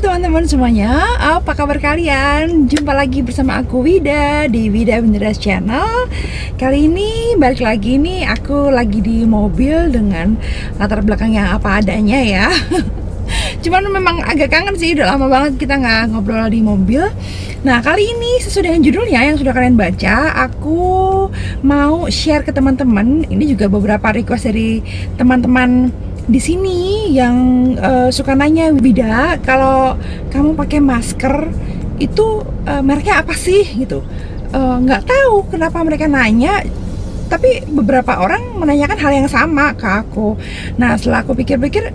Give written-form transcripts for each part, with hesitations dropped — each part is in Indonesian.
teman-teman semuanya, apa kabar kalian? Jumpa lagi bersama aku Wida di Wida Windaras Channel. Kali ini balik lagi nih, aku lagi di mobil dengan latar belakang yang apa adanya ya. Cuman memang agak kangen sih, udah lama banget kita nggak ngobrol di mobil. Nah, kali ini sesuai dengan judulnya yang sudah kalian baca, aku mau share ke teman-teman. Ini juga beberapa request dari teman-teman di sini yang suka nanya, Wida, kalau kamu pakai masker itu mereknya apa sih gitu. Nggak tahu kenapa mereka nanya, tapi beberapa orang menanyakan hal yang sama ke aku. Nah, setelah aku pikir-pikir,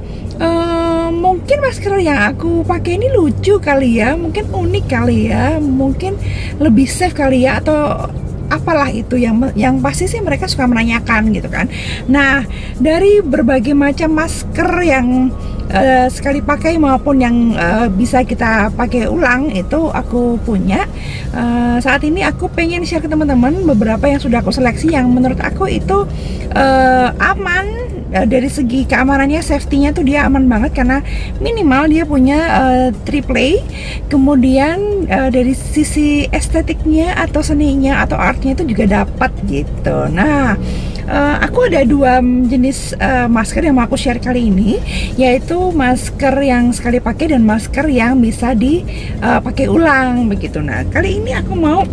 mungkin masker yang aku pakai ini lucu kali ya, mungkin unik kali ya, mungkin lebih safe kali ya, atau apalah itu yang pasti sih mereka suka menanyakan gitu kan. Nah, dari berbagai macam masker yang sekali pakai maupun yang bisa kita pakai ulang, itu aku punya. Saat ini aku pengen share ke teman-teman beberapa yang sudah aku seleksi yang menurut aku itu aman. Dari segi keamanannya, safety-nya tuh dia aman banget karena minimal dia punya triple A. Kemudian dari sisi estetiknya atau seninya atau artnya itu juga dapat gitu. Nah, aku ada dua jenis masker yang mau aku share kali ini, yaitu masker yang sekali pakai dan masker yang bisa dipakai ulang begitu. Nah, kali ini aku mau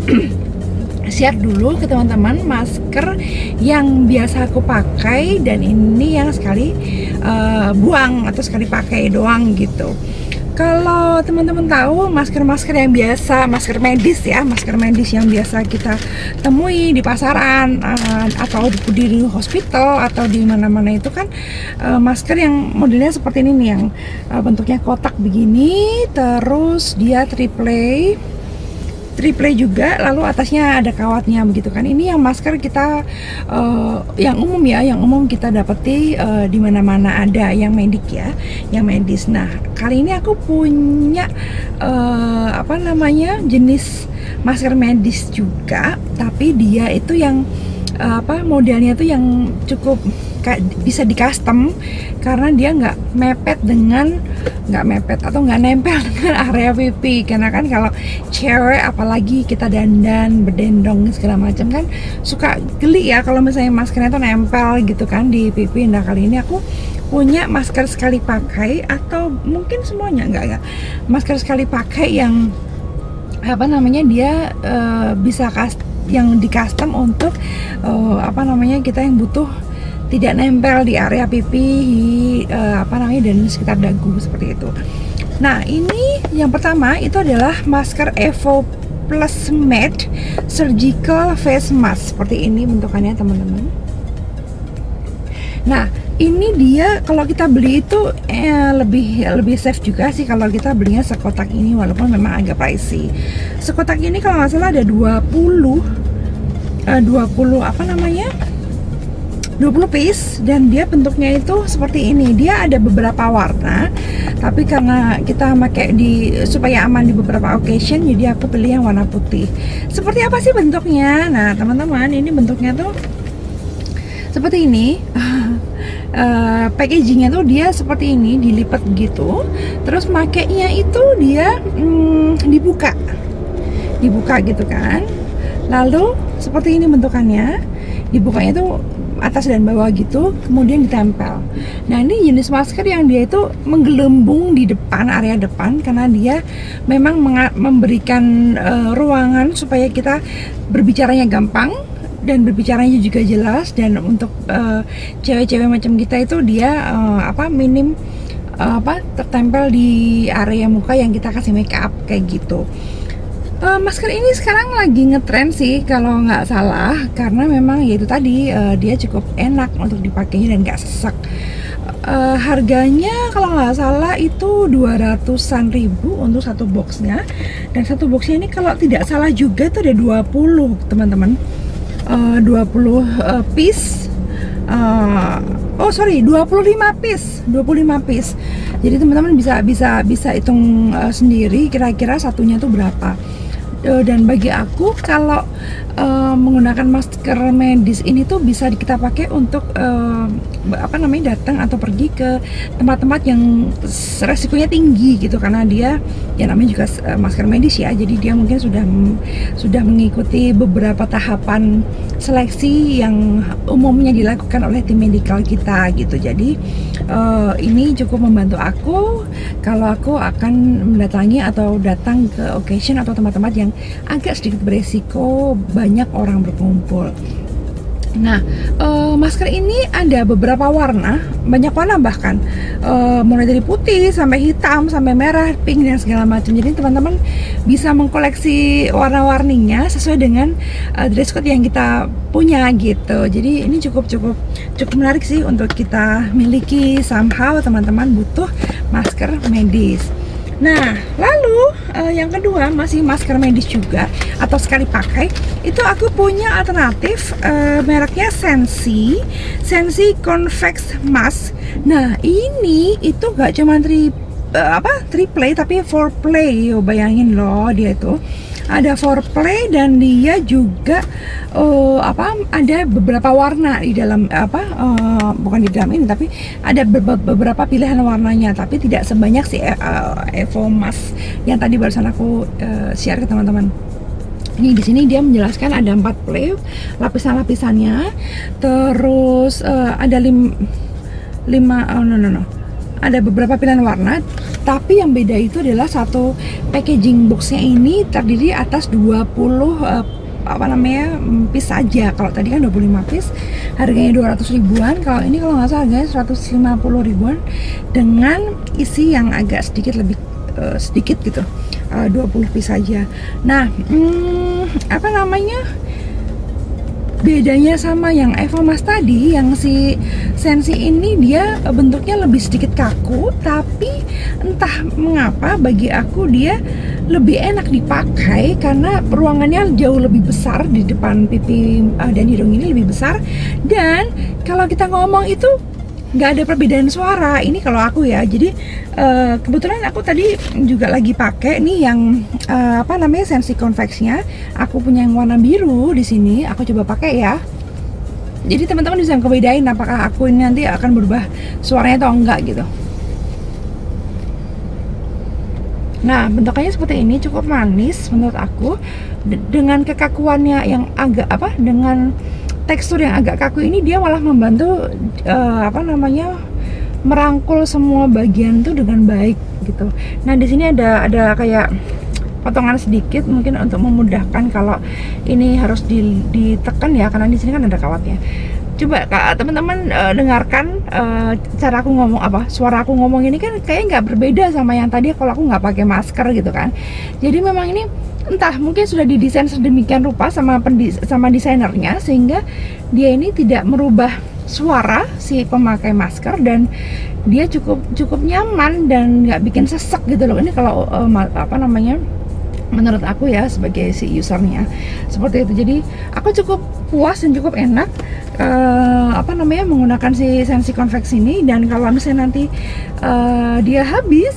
share dulu ke teman-teman masker yang biasa aku pakai dan ini yang sekali buang atau sekali pakai doang gitu. Kalau teman-teman tahu masker-masker yang biasa, masker medis ya, masker medis yang biasa kita temui di pasaran atau di hospital atau di mana-mana itu kan masker yang modelnya seperti ini nih, yang bentuknya kotak begini, terus dia triple juga, lalu atasnya ada kawatnya begitu kan. Ini yang masker kita yang umum ya, yang umum kita dapati di mana-mana ada, yang medik ya, yang medis. Nah, kali ini aku punya jenis masker medis juga, tapi dia itu yang modelnya tuh yang cukup bisa di custom karena dia nggak mepet atau nggak nempel dengan area pipi. Karena kan kalau cewek apalagi kita dandan berdendong segala macam kan suka geli ya kalau misalnya maskernya tuh nempel gitu kan di pipi. Nah, kali ini aku punya masker sekali pakai, atau mungkin semuanya enggak, masker sekali pakai yang dia bisa yang di custom untuk kita yang butuh tidak nempel di area pipi dan sekitar dagu seperti itu. Nah, ini yang pertama itu adalah masker Evo Plus Matte Surgical Face Mask, seperti ini bentukannya teman-teman. Nah, ini dia kalau kita beli itu lebih safe juga sih kalau kita belinya sekotak ini, walaupun memang agak pricey. Sekotak ini kalau nggak salah ada 20 piece, dan dia bentuknya itu seperti ini. Dia ada beberapa warna, tapi karena kita pakai supaya aman di beberapa occasion, jadi aku pilih yang warna putih. Seperti apa sih bentuknya? Nah, teman-teman, ini bentuknya tuh seperti ini. Packagingnya tuh dia seperti ini, dilipat gitu. Terus makainya itu dia dibuka gitu kan. Lalu seperti ini bentukannya, dibukanya tuh atas dan bawah gitu, kemudian ditempel. Nah, ini jenis masker yang dia itu menggelembung di depan, area depan, karena dia memang memberikan ruangan supaya kita berbicaranya gampang dan berbicaranya juga jelas. Dan untuk cewek-cewek macam kita itu dia minim tertempel di area muka yang kita kasih make up kayak gitu. Masker ini sekarang lagi ngetrend sih kalau nggak salah, karena memang ya itu tadi dia cukup enak untuk dipakainya dan nggak sesek. Harganya kalau nggak salah itu 200-an ribu untuk satu boxnya, dan satu boxnya ini kalau tidak salah juga tuh ada 20 teman-teman, 20 piece. 25 piece. Jadi teman-teman bisa hitung sendiri kira-kira satunya tuh berapa. Dan bagi aku kalau menggunakan masker medis ini tuh bisa kita pakai untuk datang atau pergi ke tempat-tempat yang resikonya tinggi gitu, karena dia ya namanya juga masker medis ya, jadi dia mungkin sudah mengikuti beberapa tahapan seleksi yang umumnya dilakukan oleh tim medikal kita gitu. Jadi ini cukup membantu aku kalau aku akan mendatangi atau datang ke occasion atau tempat-tempat yang agak sedikit beresiko banyak orang berkumpul. Nah, masker ini ada beberapa warna, banyak warna bahkan, mulai dari putih sampai hitam sampai merah, pink dan segala macam. Jadi teman-teman bisa mengkoleksi warna-warninya sesuai dengan dress code yang kita punya gitu. Jadi ini cukup menarik sih untuk kita miliki. Somehow teman-teman butuh masker medis. Nah, lalu yang kedua masih masker medis juga atau sekali pakai. Itu aku punya alternatif, mereknya Sensi Convex Mask. Nah, ini itu gak cuma 3-play tapi 4-play. Yo, bayangin loh, dia itu ada 4-play dan dia juga ada beberapa warna di dalam bukan di dalam ini, tapi ada beberapa pilihan warnanya, tapi tidak sebanyak si Evo Mask yang tadi barusan aku share ke teman-teman. Ini di sini dia menjelaskan ada 4 play lapisan-lapisannya, terus ada ada beberapa pilihan warna, tapi yang beda itu adalah satu packaging boxnya ini terdiri atas 20 piece saja. Kalau tadi kan 25 piece, harganya 200 ribuan. Kalau ini kalau nggak salah harganya 150 ribuan dengan isi yang agak sedikit lebih sedikit gitu, 20 piece saja. Nah, bedanya sama yang Evo Mask tadi, yang si Sensi ini dia bentuknya lebih sedikit kaku, tapi entah mengapa bagi aku dia lebih enak dipakai karena ruangannya jauh lebih besar, di depan pipi dan hidung ini lebih besar, dan kalau kita ngomong itu nggak ada perbedaan suara. Ini kalau aku ya, jadi kebetulan aku tadi juga lagi pakai nih yang Sensi Convex-nya. Aku punya yang warna biru di sini, aku coba pakai ya. Jadi teman-teman bisa ngebedain apakah aku ini nanti akan berubah suaranya atau enggak gitu. Nah, bentukannya seperti ini, cukup manis menurut aku, dengan kekakuannya yang agak dengan tekstur yang agak kaku ini, dia malah membantu merangkul semua bagian tuh dengan baik gitu. Nah, di sini ada kayak potongan sedikit mungkin untuk memudahkan kalau ini harus ditekan ya, karena di sini kan ada kawatnya. Coba teman-teman dengarkan cara aku ngomong, suara aku ngomong ini kan kayaknya nggak berbeda sama yang tadi kalau aku nggak pakai masker gitu kan. Jadi memang ini entah mungkin sudah didesain sedemikian rupa sama desainernya, sehingga dia ini tidak merubah suara si pemakai masker, dan dia cukup nyaman dan nggak bikin sesek gitu loh. Ini kalau menurut aku ya sebagai si usernya seperti itu. Jadi aku cukup puas dan cukup enak menggunakan si Sensi Convex ini. Dan kalau misalnya nanti dia habis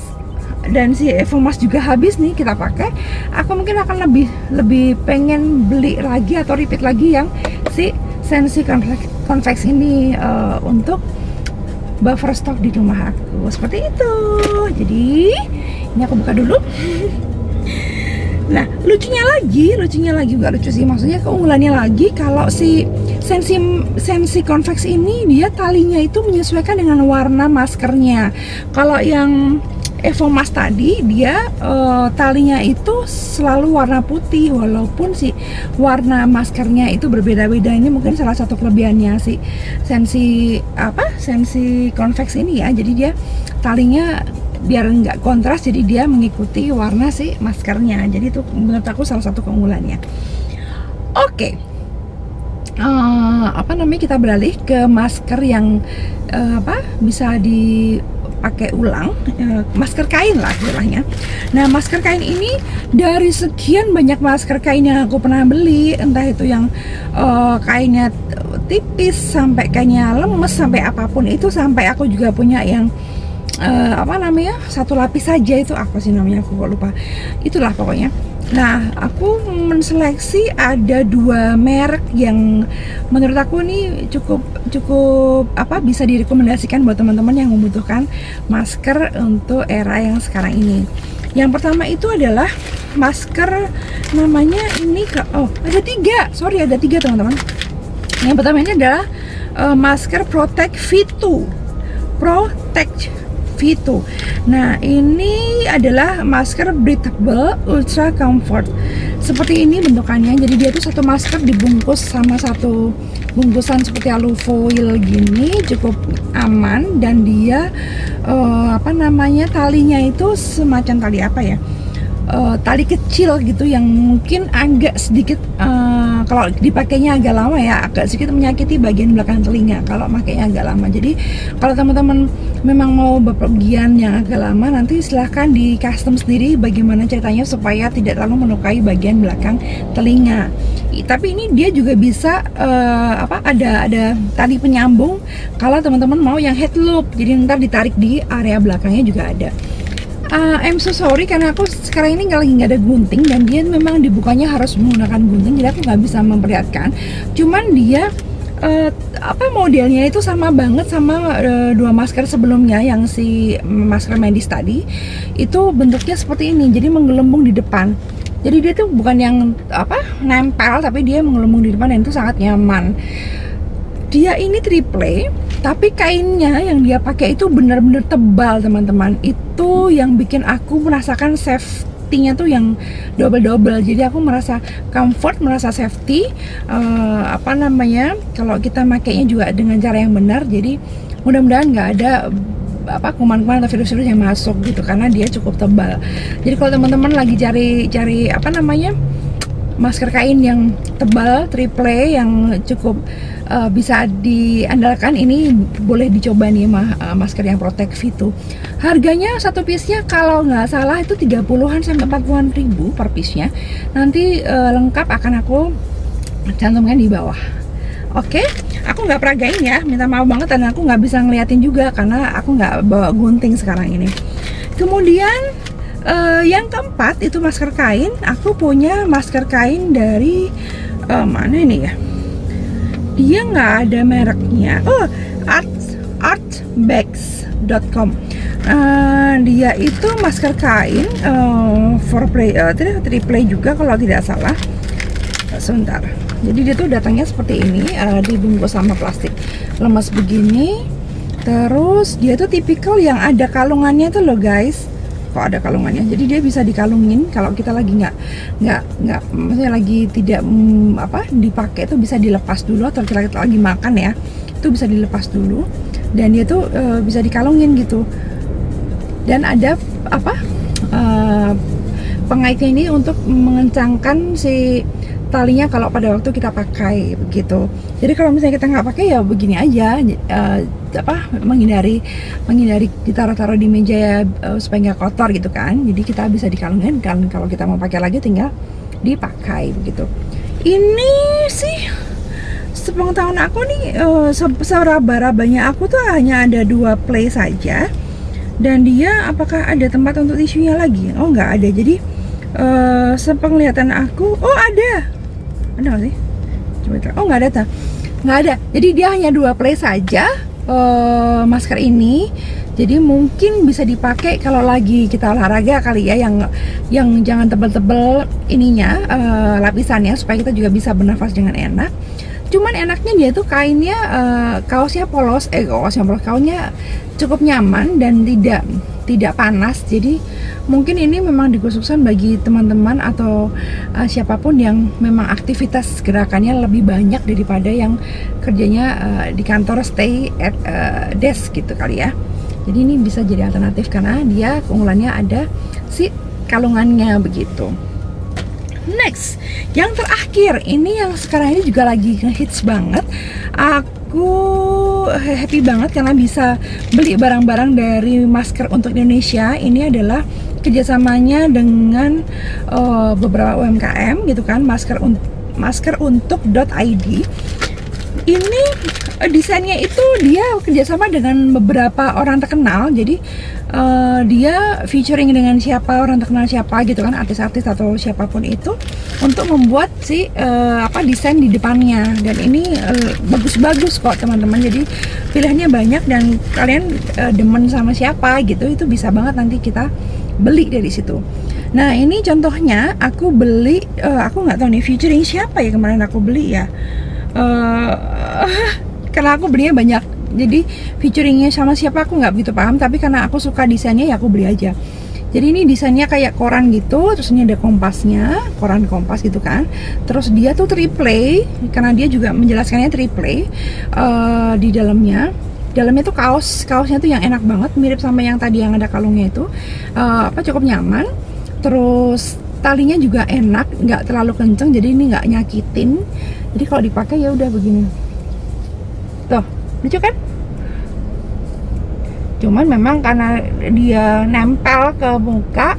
dan si Evo Mask juga habis nih kita pakai, aku mungkin akan lebih pengen beli lagi atau repeat lagi yang si Sensi Convex ini untuk buffer stok di rumah aku, seperti itu. Jadi ini aku buka dulu. Nah, lucunya lagi nggak lucu sih, maksudnya keunggulannya lagi kalau si Sensi Convex ini dia talinya itu menyesuaikan dengan warna maskernya. Kalau yang Evo Mask tadi dia talinya itu selalu warna putih, walaupun si warna maskernya itu berbeda-beda. Ini mungkin salah satu kelebihannya si Sensi Convex ini ya. Jadi dia talinya biar nggak kontras, jadi dia mengikuti warna si maskernya. Jadi itu menurut aku salah satu keunggulannya. Oke. Kita beralih ke masker yang bisa dipakai ulang, masker kain lah istilahnya. Nah, masker kain ini dari sekian banyak masker kain yang aku pernah beli, entah itu yang kainnya tipis sampai kainnya lemes sampai apapun itu, sampai aku juga punya yang apa namanya, satu lapis saja. Itu apa sih namanya, aku kok lupa, itulah pokoknya. Nah, aku menseleksi ada 2 merek yang menurut aku nih cukup apa, bisa direkomendasikan buat teman-teman yang membutuhkan masker untuk era yang sekarang ini. Yang pertama itu adalah masker, namanya ini ada 3, sorry ada 3 teman-teman. Yang pertama ini adalah masker Protect V2. Nah, ini adalah masker breathable ultra comfort. Seperti ini bentukannya. Jadi dia tuh satu masker dibungkus sama satu bungkusan seperti alufoil gini, cukup aman. Dan dia apa namanya, talinya itu semacam tali apa ya, tali kecil gitu yang mungkin agak sedikit kalau dipakainya agak lama ya, agak sedikit menyakiti bagian belakang telinga kalau pakainya agak lama. Jadi kalau teman-teman memang mau bepergian yang agak lama, nanti silahkan di custom sendiri bagaimana ceritanya supaya tidak terlalu melukai bagian belakang telinga. Tapi ini dia juga bisa apa, ada tali penyambung kalau teman-teman mau yang head loop, jadi ntar ditarik di area belakangnya juga ada. I'm so sorry karena aku sekarang ini lagi nggak ada gunting, dan dia memang dibukanya harus menggunakan gunting, jadi aku nggak bisa memperlihatkan. Cuman dia apa, modelnya itu sama banget sama 2 masker sebelumnya yang si masker medis tadi. Itu bentuknya seperti ini, jadi menggelembung di depan. Jadi dia tuh bukan yang apa, nempel, tapi dia menggelembung di depan dan itu sangat nyaman. Dia ini triple, tapi kainnya yang dia pakai itu benar-benar tebal teman-teman. Itu yang bikin aku merasakan safety-nya tuh yang double-double. Jadi aku merasa comfort, merasa safety. Apa namanya, kalau kita makainya juga dengan cara yang benar. Jadi mudah-mudahan nggak ada apa, kuman-kuman atau virus-virus yang masuk gitu, karena dia cukup tebal. Jadi kalau teman-teman lagi cari apa namanya, masker kain yang tebal triple yang cukup bisa diandalkan, ini boleh dicoba nih masker yang Protect V2. Harganya satu piece-nya kalau nggak salah itu 30-an sampai 40-an ribu per piece-nya. Nanti lengkap akan aku cantumkan di bawah. Oke, aku nggak peragain ya, minta maaf banget, dan aku nggak bisa ngeliatin juga karena aku nggak bawa gunting sekarang ini. Kemudian yang keempat itu masker kain. Aku punya masker kain dari mana ini ya? Dia nggak ada mereknya. Oh, artbags.com. Dia itu masker kain triple juga kalau tidak salah. Sebentar. Jadi dia tuh datangnya seperti ini, dibungkus sama plastik lemas begini. Terus dia tuh tipikal yang ada kalungannya tuh loh guys. Kok ada kalungannya, jadi dia bisa dikalungin kalau kita lagi nggak maksudnya lagi tidak apa dipakai, itu bisa dilepas dulu, atau kita lagi makan ya, itu bisa dilepas dulu, dan dia tuh bisa dikalungin gitu. Dan ada apa pengaitnya ini untuk mengencangkan si talinya kalau pada waktu kita pakai begitu. Jadi kalau misalnya kita nggak pakai ya begini aja, apa, menghindari ditaruh-taruh di meja ya, supaya nggak kotor gitu kan. Jadi kita bisa dikalungin kan, kalau kita mau pakai lagi tinggal dipakai begitu. Ini sih sepengetahuan aku nih, seraba-rabanya aku tuh hanya ada 2 play saja, dan dia apakah ada tempat untuk tisunya lagi? Oh nggak ada. Jadi sepenglihatan aku, oh ada nggak sih? Coba, oh nggak ada. Jadi dia hanya 2 play saja masker ini. Jadi mungkin bisa dipakai kalau lagi kita olahraga kali ya, yang jangan tebel-tebel ininya, lapisannya, supaya kita juga bisa bernafas dengan enak. Cuman enaknya dia tuh kainnya, kaosnya polos, kaosnya cukup nyaman dan tidak panas. Jadi mungkin ini memang dikhususkan bagi teman-teman atau siapapun yang memang aktivitas gerakannya lebih banyak daripada yang kerjanya di kantor, stay at desk gitu kali ya. Jadi ini bisa jadi alternatif karena dia keunggulannya ada si kalungannya begitu. Next, yang terakhir ini yang sekarang ini juga lagi hits banget. Aku happy banget karena bisa beli barang-barang dari Masker untuk Indonesia. Ini adalah kerjasamanya dengan beberapa UMKM gitu kan, masker untuk.id. Ini desainnya itu dia kerjasama dengan beberapa orang terkenal. Jadi dia featuring dengan siapa, orang terkenal siapa gitu kan, artis-artis atau siapapun itu, untuk membuat si desain di depannya. Dan ini bagus-bagus kok teman-teman. Jadi pilihannya banyak dan kalian demen sama siapa gitu, itu bisa banget nanti kita beli dari situ. Nah ini contohnya aku beli, aku nggak tahu nih featuring siapa ya kemarin aku beli ya. Karena aku belinya banyak, jadi featuringnya sama siapa aku nggak begitu paham, tapi karena aku suka desainnya ya aku beli aja. Jadi ini desainnya kayak koran gitu, terus ini ada kompasnya, koran kompas gitu kan. Terus dia tuh triple, karena dia juga menjelaskannya triple di dalamnya. Dalamnya tuh kaosnya tuh yang enak banget, mirip sama yang tadi yang ada kalungnya itu, cukup nyaman. Terus talinya juga enak, nggak terlalu kenceng, jadi ini nggak nyakitin. Jadi kalau dipakai ya udah begini. Tuh, lucu kan? Cuman memang karena dia nempel ke muka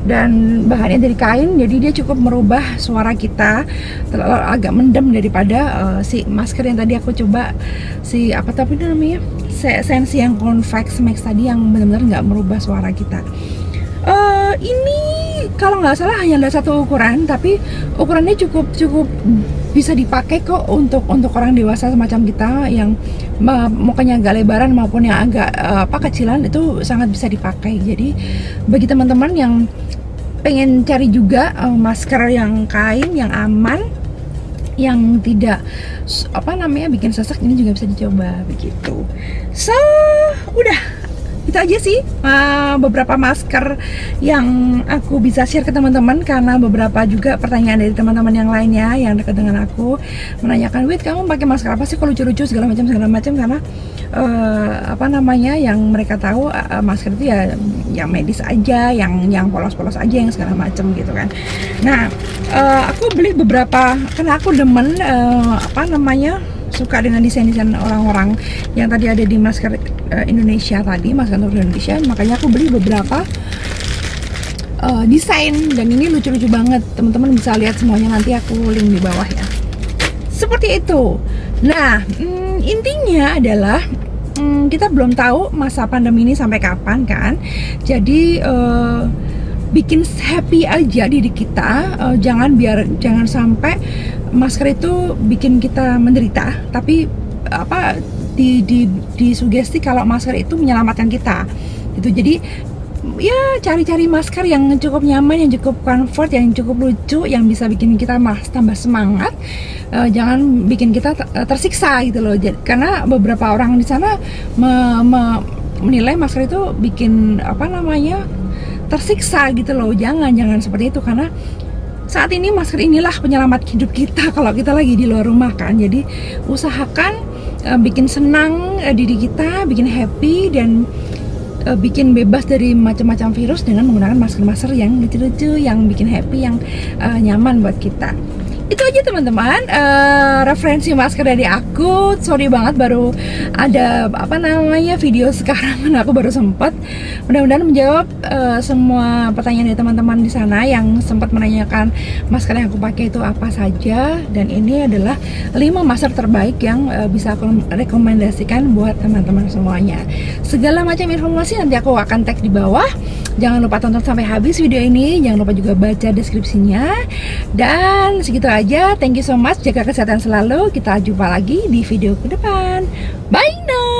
dan bahannya dari kain, jadi dia cukup merubah suara kita, agak mendem daripada si masker yang tadi aku coba, si apa tapi itu namanya, Sensi yang Convex Max tadi, yang benar-benar nggak merubah suara kita. Ini kalau nggak salah hanya ada satu ukuran, tapi ukurannya cukup bisa dipakai kok untuk orang dewasa semacam kita yang mukanya agak lebaran maupun yang agak kecilan, itu sangat bisa dipakai. Jadi bagi teman-teman yang pengen cari juga masker yang kain yang aman, yang tidak bikin sesak, ini juga bisa dicoba begitu. So udah itu aja sih beberapa masker yang aku bisa share ke teman-teman, karena beberapa juga pertanyaan dari teman-teman yang lainnya yang dekat dengan aku menanyakan, "Wid, kamu pakai masker apa sih kalau lucu-lucu segala macam?" Karena yang mereka tahu masker itu ya yang medis aja, yang polos-polos aja, yang segala macam gitu kan. Nah, aku beli beberapa karena aku demen suka dengan desain-desain orang-orang yang tadi ada di masker Indonesia tadi, masker untuk Indonesia, makanya aku beli beberapa desain, dan ini lucu-lucu banget. Teman-teman bisa lihat semuanya, nanti aku link di bawah ya. Seperti itu. Nah, intinya adalah kita belum tahu masa pandemi ini sampai kapan kan. Jadi bikin happy aja diri kita, jangan sampai masker itu bikin kita menderita, tapi disugesti kalau masker itu menyelamatkan kita gitu. Jadi ya cari-cari masker yang cukup nyaman, yang cukup comfort, yang cukup lucu, yang bisa bikin kita tambah semangat, jangan bikin kita tersiksa gitu loh. Karena beberapa orang di sana menilai masker itu bikin tersiksa gitu loh. Jangan seperti itu, karena saat ini masker inilah penyelamat hidup kita kalau kita lagi di luar rumah kan. Jadi usahakan bikin senang diri kita, bikin happy, dan bikin bebas dari macam-macam virus dengan menggunakan masker-masker yang lucu-lucu, yang bikin happy, yang nyaman buat kita. Itu aja teman-teman, referensi masker dari aku. Sorry banget baru ada video sekarang, aku baru sempat. Mudah-mudahan menjawab semua pertanyaan dari teman-teman di sana yang sempat menanyakan masker yang aku pakai itu apa saja. Dan ini adalah 5 masker terbaik yang bisa aku rekomendasikan buat teman-teman semuanya. Segala macam informasi nanti aku akan tag di bawah. Jangan lupa tonton sampai habis video ini, jangan lupa juga baca deskripsinya. Dan segitu aja, thank you so much, jaga kesehatan selalu. Kita jumpa lagi di video ke depan. Bye now.